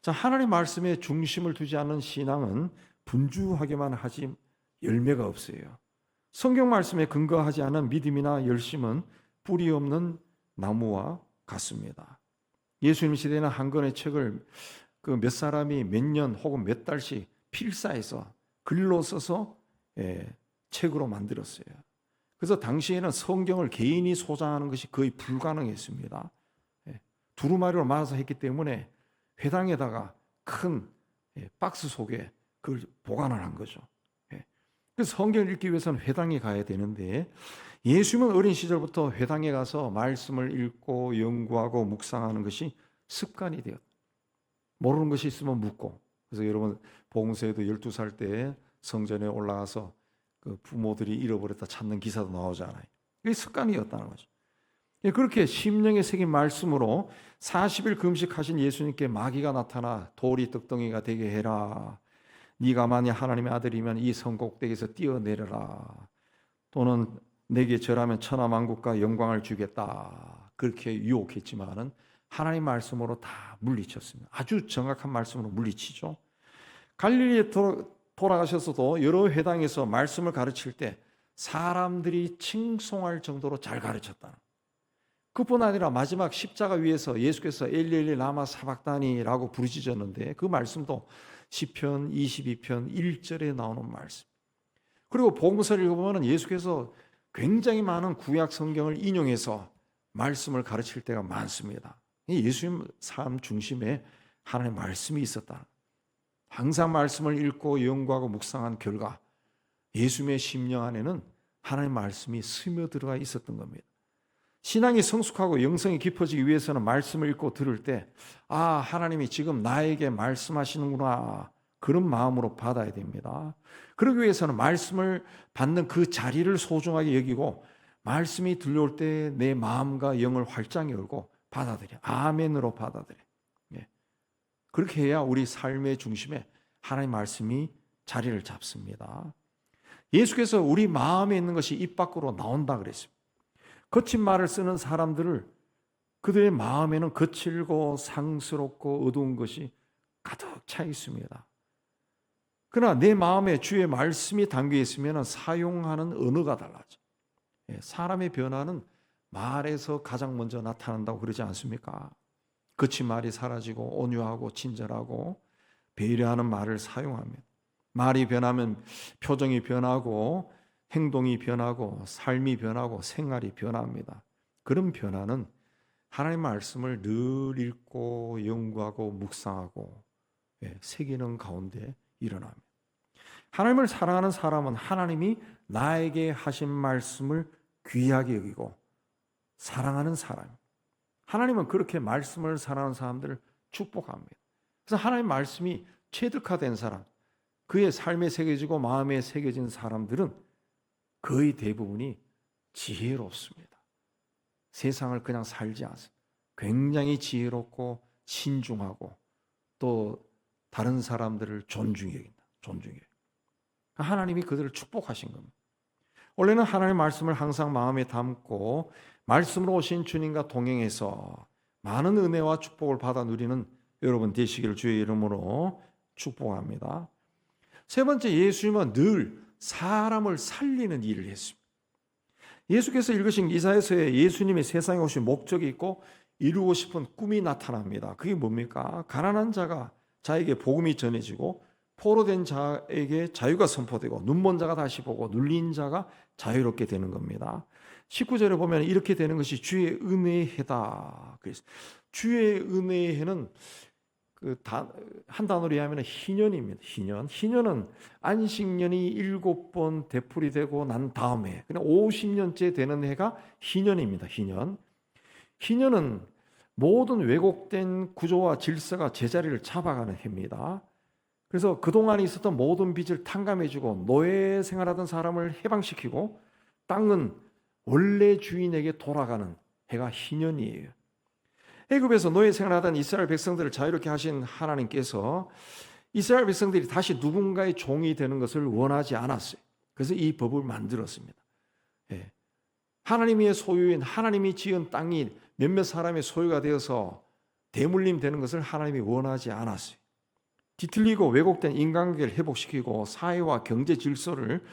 자, 하나님의 말씀에 중심을 두지 않는 신앙은 분주하게만 하지 열매가 없어요. 성경 말씀에 근거하지 않은 믿음이나 열심은 뿌리 없는 나무와 같습니다. 예수님 시대에는 한 권의 책을 그 몇 사람이 몇 년 혹은 몇 달씩 필사해서 글로 써서 책으로 만들었어요. 그래서 당시에는 성경을 개인이 소장하는 것이 거의 불가능했습니다. 두루마리로 말아서 했기 때문에 회당에다가 큰 박스 속에 그걸 보관을 한 거죠. 그래서 성경을 읽기 위해서는 회당에 가야 되는데 예수님은 어린 시절부터 회당에 가서 말씀을 읽고 연구하고 묵상하는 것이 습관이 되었다. 모르는 것이 있으면 묻고. 그래서 여러분 봉쇄도 12살 때 성전에 올라가서 그 부모들이 잃어버렸다 찾는 기사도 나오잖아요. 그게 습관이었다는 거죠. 그렇게 심령에 새긴 말씀으로 40일 금식하신 예수님께 마귀가 나타나 돌이 떡덩이가 되게 해라. 네가 만약 하나님의 아들이면 이 성 꼭대기에서 뛰어내려라. 또는 내게 절하면 천하만국과 영광을 주겠다. 그렇게 유혹했지만은 하나님 말씀으로 다 물리쳤습니다. 아주 정확한 말씀으로 물리치죠. 갈릴리에 돌아가셔서도 여러 회당에서 말씀을 가르칠 때 사람들이 칭송할 정도로 잘 가르쳤다. 그뿐 아니라 마지막 십자가 위에서 예수께서 엘리 엘리 라마 사박다니라고 부르짖었는데 그 말씀도 시편 22편 1절에 나오는 말씀. 그리고 복음서를 읽어보면 예수께서 굉장히 많은 구약 성경을 인용해서 말씀을 가르칠 때가 많습니다. 예수님 삶 중심에 하나님의 말씀이 있었다. 항상 말씀을 읽고 연구하고 묵상한 결과 예수님의 심령 안에는 하나님의 말씀이 스며들어가 있었던 겁니다. 신앙이 성숙하고 영성이 깊어지기 위해서는 말씀을 읽고 들을 때 하나님이 지금 나에게 말씀하시는구나 그런 마음으로 받아야 됩니다. 그러기 위해서는 말씀을 받는 그 자리를 소중하게 여기고 말씀이 들려올 때 내 마음과 영을 활짝 열고 받아들여 아멘으로 받아들여. 그렇게 해야 우리 삶의 중심에 하나님의 말씀이 자리를 잡습니다. 예수께서 우리 마음에 있는 것이 입 밖으로 나온다 그랬습니다. 거친 말을 쓰는 사람들을 그들의 마음에는 거칠고 상스럽고 어두운 것이 가득 차 있습니다. 그러나 내 마음에 주의 말씀이 담겨 있으면 사용하는 언어가 달라져. 사람의 변화는 말에서 가장 먼저 나타난다고 그러지 않습니까? 거친 말이 사라지고 온유하고 친절하고 배려하는 말을 사용합니다. 말이 변하면 표정이 변하고 행동이 변하고 삶이 변하고 생활이 변합니다. 그런 변화는 하나님의 말씀을 늘 읽고 연구하고 묵상하고 새기는 가운데 일어납니다. 하나님을 사랑하는 사람은 하나님이 나에게 하신 말씀을 귀하게 여기고 사랑하는 사람. 하나님은 그렇게 말씀을 사랑하는 사람들을 축복합니다. 그래서 하나님의 말씀이 체득화된 사람, 그의 삶에 새겨지고 마음에 새겨진 사람들은 거의 대부분이 지혜롭습니다. 세상을 그냥 살지 않습니다. 굉장히 지혜롭고 신중하고 또 다른 사람들을 존중해 여긴다. 하나님이 그들을 축복하신 겁니다. 원래는 하나님의 말씀을 항상 마음에 담고 말씀으로 오신 주님과 동행해서 많은 은혜와 축복을 받아 누리는 여러분 되시기를 주의 이름으로 축복합니다. 세 번째, 예수님은 늘 사람을 살리는 일을 했습니다. 예수께서 읽으신 이사야서에 예수님이 세상에 오신 목적이 있고 이루고 싶은 꿈이 나타납니다. 그게 뭡니까? 가난한 자에게 복음이 전해지고 포로된 자에게 자유가 선포되고 눈먼 자가 다시 보고 눌린 자가 자유롭게 되는 겁니다. 19절에 보면 이렇게 되는 것이 주의 은혜의 해다. 그래서 주의 은혜의 해는 한 단어로 하면 희년입니다. 희년은 안식년이 7번 되풀이 되고 난 다음에 그냥 50년째 되는 해가 희년입니다. 희년은 모든 왜곡된 구조와 질서가 제자리를 잡아가는 해입니다. 그래서 그동안 있었던 모든 빚을 탕감해주고 노예 생활하던 사람을 해방시키고 땅은 원래 주인에게 돌아가는 해가 희년이에요. 애굽에서 노예 생활하던 이스라엘 백성들을 자유롭게 하신 하나님께서 이스라엘 백성들이 다시 누군가의 종이 되는 것을 원하지 않았어요. 그래서 이 법을 만들었습니다. 하나님의 소유인 하나님이 지은 땅이 몇몇 사람의 소유가 되어서 대물림 되는 것을 하나님이 원하지 않았어요. 뒤틀리고 왜곡된 인간관계를 회복시키고 사회와 경제 질서를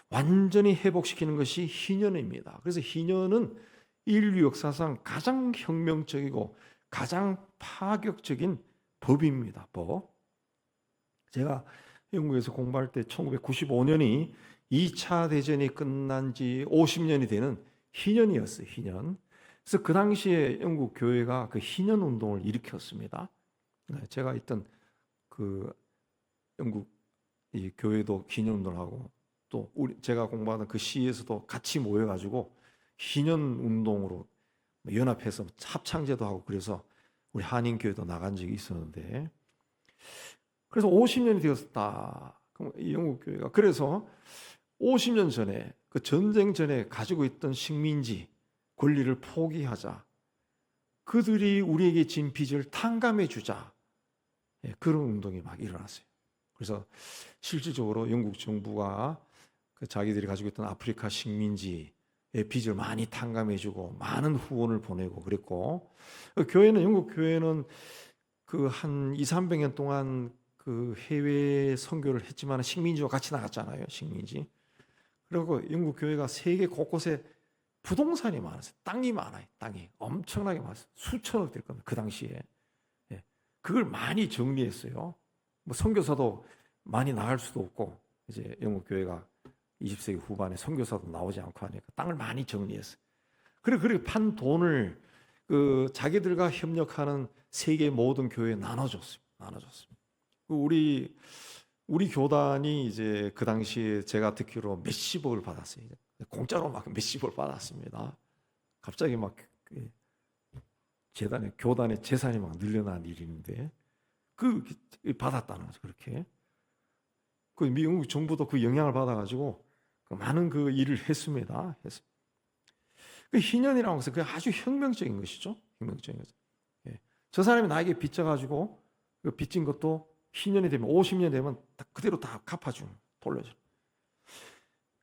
완전히 회복시키는 것이 희년입니다. 그래서 희년은 인류 역사상 가장 혁명적이고 가장 파격적인 법입니다. 법. 제가 영국에서 공부할 때 1995년이 2차 대전이 끝난 지 50년이 되는 희년이었어요. 희년. 그래서 그 당시에 영국 교회가 그 희년 운동을 일으켰습니다. 제가 있던 그 영국 이 교회도 희년 운동을 하고 또 제가 공부하던 그 시에서도 같이 모여가지고 희년 운동으로 연합해서 합창제도 하고 그래서 우리 한인교회도 나간 적이 있었는데 그래서 50년이 되었다. 이 영국 교회가 그래서 50년 전에 그 전쟁 전에 가지고 있던 식민지 권리를 포기하자. 그들이 우리에게 진 빚을 탕감해 주자. 그런 운동이 막 일어났어요. 그래서 실질적으로 영국 정부가 그 자기들이 가지고 있던 아프리카 식민지의 빚을 많이 탕감해주고 많은 후원을 보내고 그랬고 교회는 영국 교회는 그 한 200~300년 동안 그 해외 선교를 했지만 식민지와 같이 나갔잖아요. 식민지. 그리고 영국 교회가 세계 곳곳에 부동산이 많았어요. 땅이 많아요. 땅이 엄청나게 많았어요. 수천억 될 겁니다. 그 당시에. 그걸 많이 정리했어요. 뭐 선교사도 많이 나갈 수도 없고 이제 영국 교회가 20세기 후반에 선교사도 나오지 않고 하니까 땅을 많이 정리했어요. 그렇게 판 돈을 그 자기들과 협력하는 세계 모든 교회에 나눠줬습니다. 우리 교단이 이제 그 당시에 제가 듣기로 몇십억을 받았어요. 공짜로 막 몇십억을 받았습니다. 갑자기 막 교단의 재산이 막 늘어난 일인데 그 받았다는 거죠. 그렇게 그 미국 정부도 그 영향을 받아가지고 많은 그 일을 했습니다. 그 희년이라고 해서 그 아주 혁명적인 것이죠. 혁명적인 거죠. 저 사람이 나에게 빚져가지고 그 빚진 것도 희년이 되면 50년 되면 그대로 다 갚아주는 돌려줘.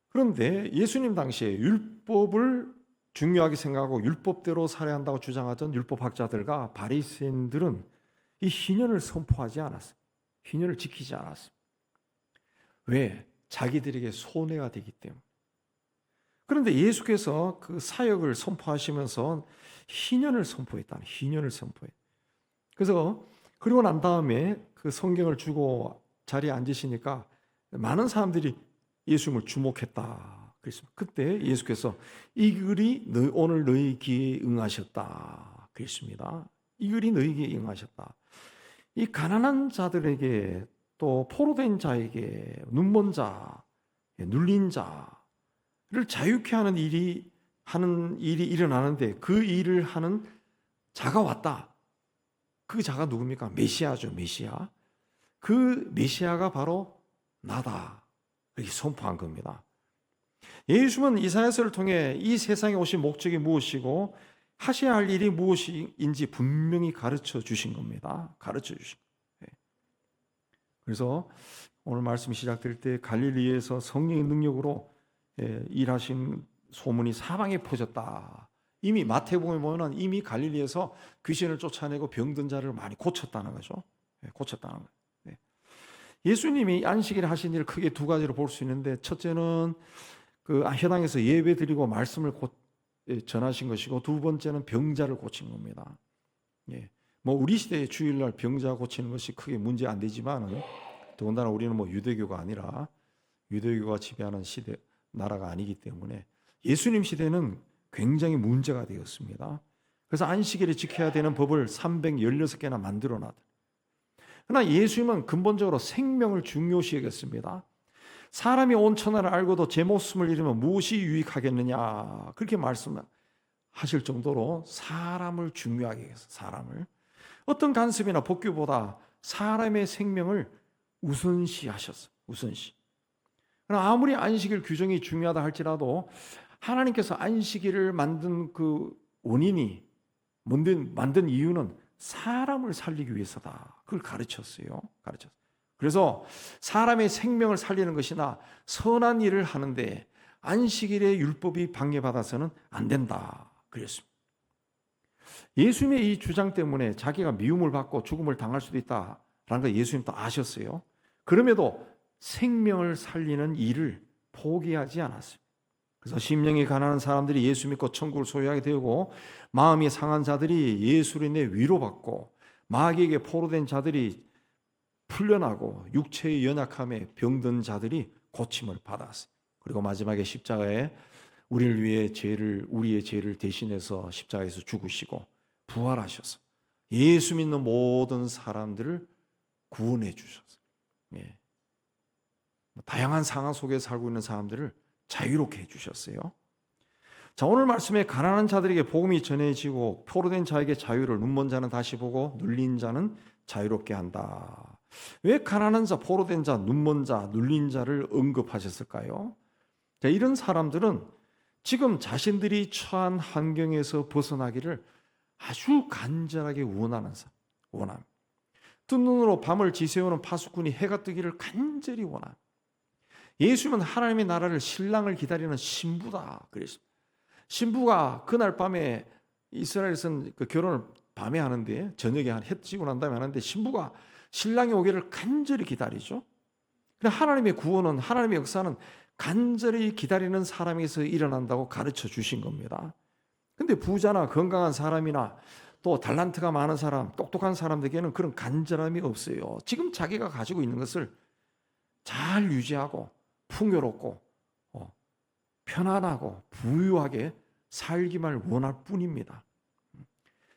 그런데 예수님 당시에 율법을 중요하게 생각하고 율법대로 살아야 한다고 주장하던 율법학자들과 바리새인들은 이 희년을 선포하지 않았어요. 희년을 지키지 않았어요. 왜? 자기들에게 손해가 되기 때문에. 그런데 예수께서 그 사역을 선포하시면서 희년을 선포했다. 희년을 선포해. 그래서 그리고 난 다음에 그 성경을 주고 자리에 앉으시니까 많은 사람들이 예수님을 주목했다. 그랬습니다. 그때 예수께서 이 글이 오늘 너희 귀에 응하셨다. 그랬습니다. 이 글이 너희에게 응하셨다. 이 가난한 자들에게 또 포로된 자에게 눈먼 자, 눌린 자를 자유케 하는 일이 일어나는데 그 일을 하는 자가 왔다. 그 자가 누굽니까? 메시아죠. 메시아. 그 메시아가 바로 나다. 이렇게 선포한 겁니다. 예수님은 이사야서를 통해 이 세상에 오신 목적이 무엇이고 하셔야 할 일이 무엇인지 분명히 가르쳐 주신 겁니다. 가르쳐 주신 거예요. 그래서 오늘 말씀 시작될 때 갈릴리에서 성령의 능력으로 일하신 소문이 사방에 퍼졌다. 이미 마태복음에 보면 이미 갈릴리에서 귀신을 쫓아내고 병든 자를 많이 고쳤다는 거죠. 고쳤다는 거예요. 예수님이 안식일에 하신 일을 크게 두 가지로 볼 수 있는데, 첫째는 그 회당에서 예배 드리고 말씀을 전하신 것이고, 두 번째는 병자를 고친 겁니다. 뭐 우리 시대의 주일날 병자 고치는 것이 크게 문제 안 되지만은, 더군다나 우리는 뭐 유대교가 아니라 유대교가 지배하는 시대 나라가 아니기 때문에 예수님 시대는 굉장히 문제가 되었습니다. 그래서 안식일에 지켜야 되는 법을 316개나 만들어 놨다. 그러나 예수님은 근본적으로 생명을 중요시 여겼습니다. 사람이 온 천하를 알고도 제 목숨을 잃으면 무엇이 유익하겠느냐, 그렇게 말씀하실 정도로 사람을 중요하게 여겼어요. 사람을. 어떤 간섭이나 법규보다 사람의 생명을 우선시하셨어요. 우선시. 그러나 아무리 안식일 규정이 중요하다 할지라도 하나님께서 안식일을 만든 그 원인이 만든 이유는 사람을 살리기 위해서다. 그걸 가르쳤어요. 그래서 사람의 생명을 살리는 것이나 선한 일을 하는데 안식일의 율법이 방해받아서는 안 된다. 그랬습니다. 예수님의 이 주장 때문에 자기가 미움을 받고 죽음을 당할 수도 있다라는 걸 예수님도 아셨어요. 그럼에도 생명을 살리는 일을 포기하지 않았어요. 그래서 심령이 가난한 사람들이 예수 믿고 천국을 소유하게 되고, 마음이 상한 자들이 예수로 인해 위로받고, 마귀에게 포로된 자들이 풀려나고, 육체의 연약함에 병든 자들이 고침을 받았어요. 그리고 마지막에 십자가에 우리를 위해 우리의 죄를 대신해서 십자가에서 죽으시고 부활하셔서 예수 믿는 모든 사람들을 구원해 주셨어요. 다양한 상황 속에 살고 있는 사람들을 자유롭게 해주셨어요. 자, 오늘 말씀에 가난한 자들에게 복음이 전해지고 포로된 자에게 자유를, 눈먼 자는 다시 보고 눌린 자는 자유롭게 한다. 왜 가난한 자, 포로된 자, 눈먼 자, 눌린 자를 언급하셨을까요? 자, 이런 사람들은 지금 자신들이 처한 환경에서 벗어나기를 아주 간절하게 원하는 사람. 뜬 눈으로 밤을 지새우는 파수꾼이 해가 뜨기를 간절히 원합니다. 예수님은 하나님의 나라를, 신랑을 기다리는 신부다 그랬습니다. 신부가 그날 밤에, 이스라엘에서는 그 결혼을 밤에 하는데, 저녁에 해 지고 난 다음에 하는데, 신부가 신랑이 오기를 간절히 기다리죠. 하나님의 구원은, 하나님의 역사는 간절히 기다리는 사람에서 일어난다고 가르쳐 주신 겁니다. 근데 부자나 건강한 사람이나 또 달란트가 많은 사람, 똑똑한 사람들에게는 그런 간절함이 없어요. 지금 자기가 가지고 있는 것을 잘 유지하고 풍요롭고 편안하고 부유하게 살기만 원할 뿐입니다.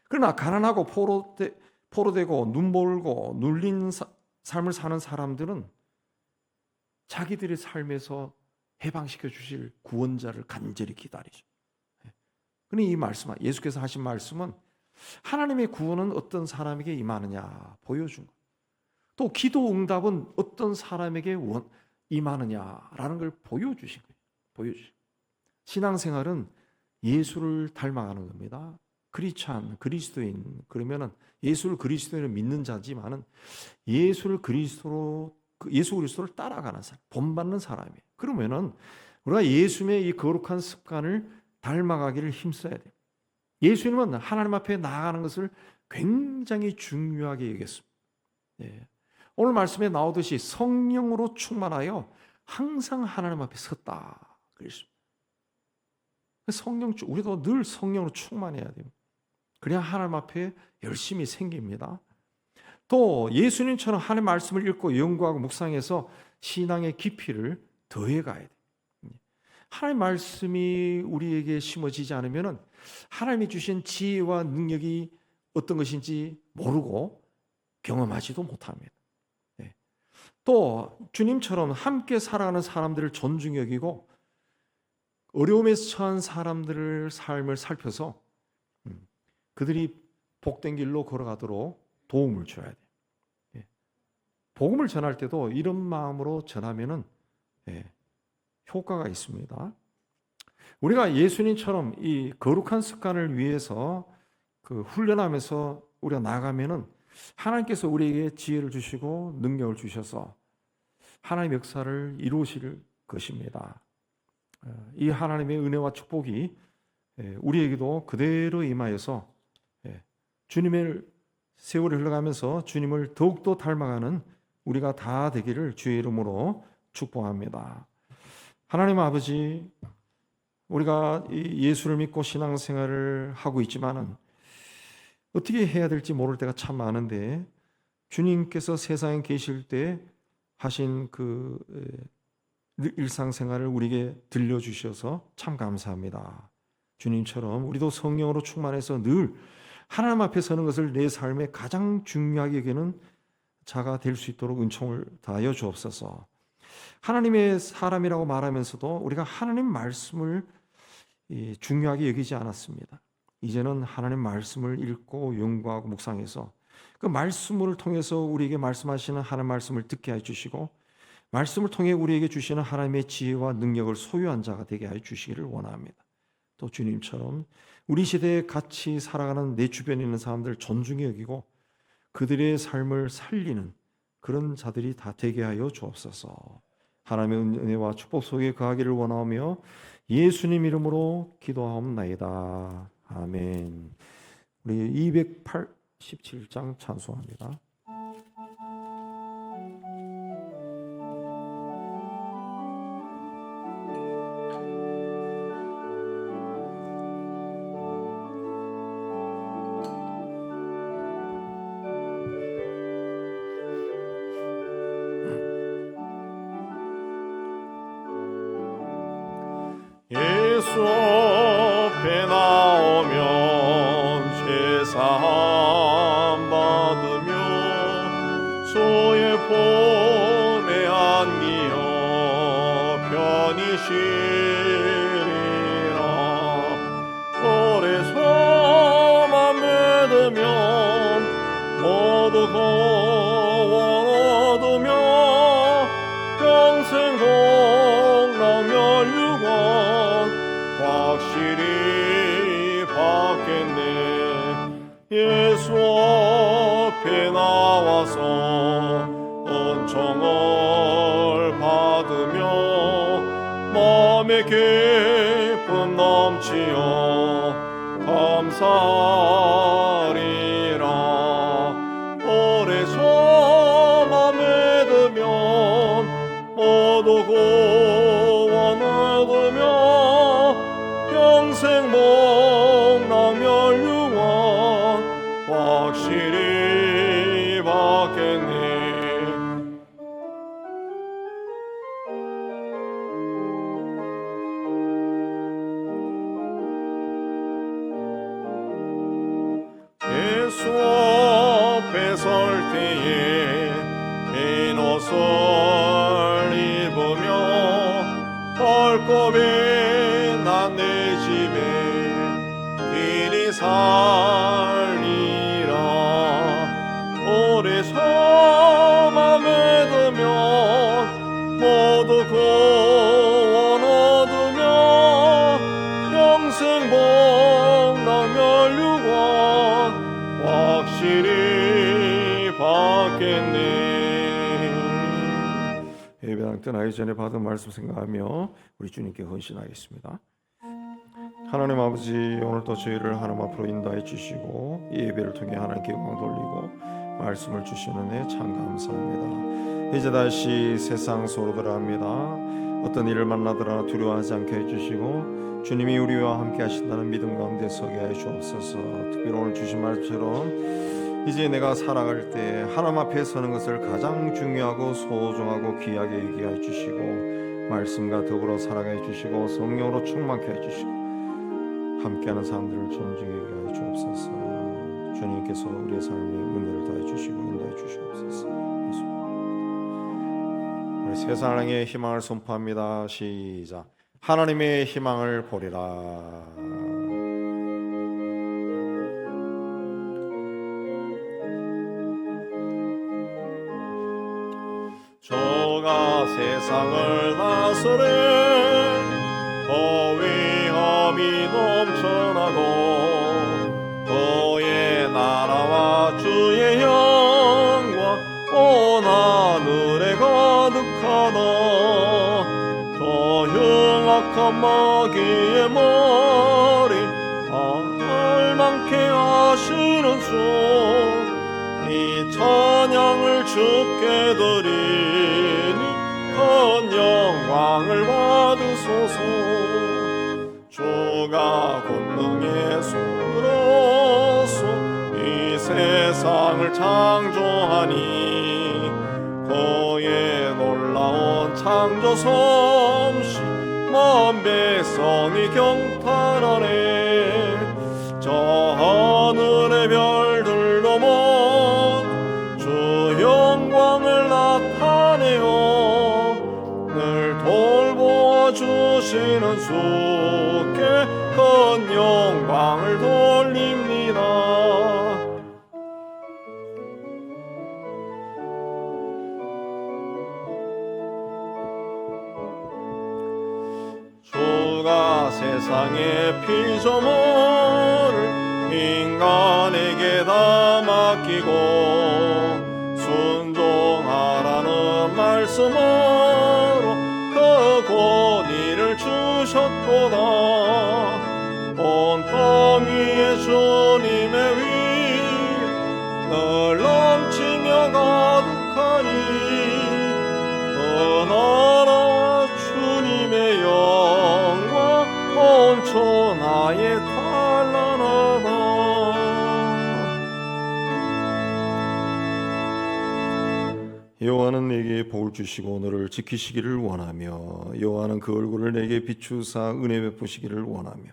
그러나 가난하고 포로되고 눈멀고 눌린 삶을 사는 사람들은 자기들의 삶에서 해방시켜 주실 구원자를 간절히 기다리죠. 그러니 이 말씀, 예수께서 하신 말씀은 하나님의 구원은 어떤 사람에게 임하느냐 보여준 거예요. 또 기도 응답은 어떤 사람에게 임하느냐라는 걸 보여주신 거예요. 신앙생활은 예수를 닮아가는 겁니다. 크리스찬, 그리스도인, 그러면은 예수를 그리스도인을 믿는 자지만은 예수 그리스도를 따라가는 사람, 본받는 사람이에요. 그러면은 우리가 예수님의 이 거룩한 습관을 닮아가기를 힘써야 돼요. 예수님은 하나님 앞에 나아가는 것을 굉장히 중요하게 여겼습니다. 오늘 말씀에 나오듯이 성령으로 충만하여 항상 하나님 앞에 섰다 그랬습니다. 우리도 늘 성령으로 충만해야 됩니다. 그래야 하나님 앞에 열심히 생깁니다. 또 예수님처럼 하나님 말씀을 읽고 연구하고 묵상해서 신앙의 깊이를 더해가야 돼요. 하나님 말씀이 우리에게 심어지지 않으면 하나님이 주신 지혜와 능력이 어떤 것인지 모르고 경험하지도 못합니다. 또 주님처럼 함께 살아가는 사람들을 존중히 여기고 어려움에 처한 사람들의 삶을 살펴서 그들이 복된 길로 걸어가도록 도움을 줘야 돼요. 복음을 전할 때도 이런 마음으로 전하면은 효과가 있습니다. 우리가 예수님처럼 이 거룩한 습관을 위해서 훈련하면서 우리가 나가면은 하나님께서 우리에게 지혜를 주시고 능력을 주셔서 하나님의 역사를 이루실 것입니다. 이 하나님의 은혜와 축복이 우리에게도 그대로 임하여서 주님의 세월이 흘러가면서 주님을 더욱더 닮아가는 우리가 다 되기를 주의 이름으로 축복합니다. 하나님 아버지, 우리가 예수를 믿고 신앙생활을 하고 있지만은 어떻게 해야 될지 모를 때가 참 많은데, 주님께서 세상에 계실 때 하신 그 일상생활을 우리에게 들려주셔서 참 감사합니다. 주님처럼 우리도 성령으로 충만해서 늘 하나님 앞에 서는 것을 내 삶의 가장 중요하게 여기는 자가 될 수 있도록 은총을 다하여 주옵소서. 하나님의 사람이라고 말하면서도 우리가 하나님 말씀을 중요하게 여기지 않았습니다. 이제는 하나님 말씀을 읽고 연구하고 묵상해서 그 말씀을 통해서 우리에게 말씀하시는 하나님 말씀을 듣게 해주시고, 말씀을 통해 우리에게 주시는 하나님의 지혜와 능력을 소유한 자가 되게 해 주시기를 원합니다. 또 주님처럼 우리 시대에 같이 살아가는 내 주변에 있는 사람들 존중히 여기고 그들의 삶을 살리는 그런 자들이 다 되게 하여 주옵소서. 하나님의 은혜와 축복 속에 거하기를 원하며 예수님 이름으로 기도하옵나이다. 아멘. 우리 287장 찬송합니다. 예수 앞에 나오면 제사함 받으며 주의 품에 안기어 편히 쉬리라. 오래 소만 믿으면 모두 구원 얻으며 평생 복락멸 유관 확실히 받겠네. 예수 앞에 나와서 은총을 받으며 마음의 기쁨 넘치어 감사하리라. 오래 소만 믿으면 모두 구원 얻으며 평생 복락멸 유관 확실히 받겠네. 예수 앞에 설 때에 흰 옷을 입으며 벌거벗 난 내 집에 길이 살리라. 오래 소만 믿으면 모두 구원 얻으며 평생 복락멸 유관 확실히 받겠네. 예배당 떠나기 전에 받은 말씀 생각하며 우리 주님께 헌신하겠습니다. 하나님 아버지, 오늘도 저희를 하나님 앞으로 인도해 주시고 이 예배를 통해 하나님께 영광 돌리고 말씀을 주시는 애 참 감사합니다. 이제 다시 세상 속으로 들어갑니다. 어떤 일을 만나더라 두려워하지 않게 해주시고 주님이 우리와 함께 하신다는 믿음 가운데 서게 해 주옵소서. 특별히 오늘 주신 말처럼 이제 내가 살아갈 때 하나님 앞에 서는 것을 가장 중요하고 소중하고 귀하게 여기게 해 주시고 말씀과 더불어 살아가게 해 주시고 성령으로 충만케 해 주시고 함께하는 사람들을 존중하게 해 주옵소서. 주님께서 우리의 삶에 은혜를 더해 주시고 인도해 주시옵소서. 우리 세상의 희망을 선포합니다. 시작. 하나님의 희망을 보리라. 주가 세상을 다스린 위험이 넘쳐나고 그의 나라와 주의 영광 온 하늘에 가득하다. 저 흉악한 마귀의 머리 하시는 주 이 찬양을 주께 드리니 큰 영광을 받으소서. 주가 권능의 손으로서 이 세상을 창조하니 그의 놀라운 창조 솜씨 만 백성이 경탄하네. 저 하늘의 별들도 모두 주 영광을 나타내어 늘 돌보아 주시는 주께 큰 영광을 돌립니다. 주가 세상의 피조물을 인간에게 다 맡기고 순종하라는 말씀으로 그 권위를 주셨도다. 온 땅 위에 주님의 위에 늘 넘치며 가득하니 그 나라와 주님의 영광 온 천하에 찬란하다. 여호와는 내게 복을 주시고 너를 지키시기를 원하며 여호와는 그 얼굴을 내게 비추사 은혜 베푸시기를 원하며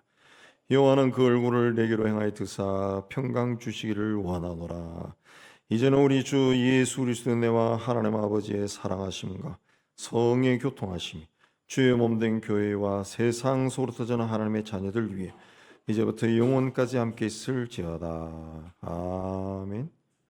여호와는 그 얼굴을 내게로 행하여 드사 평강 주시기를 원하노라. 이제는 우리 주 예수 그리스도 내와 하나님 아버지의 사랑하심과 성의 교통하심이 주의 몸된 교회와 세상 속으로 터지는 하나님의 자녀들 위해 이제부터 영원까지 함께 있을지어다. 아멘.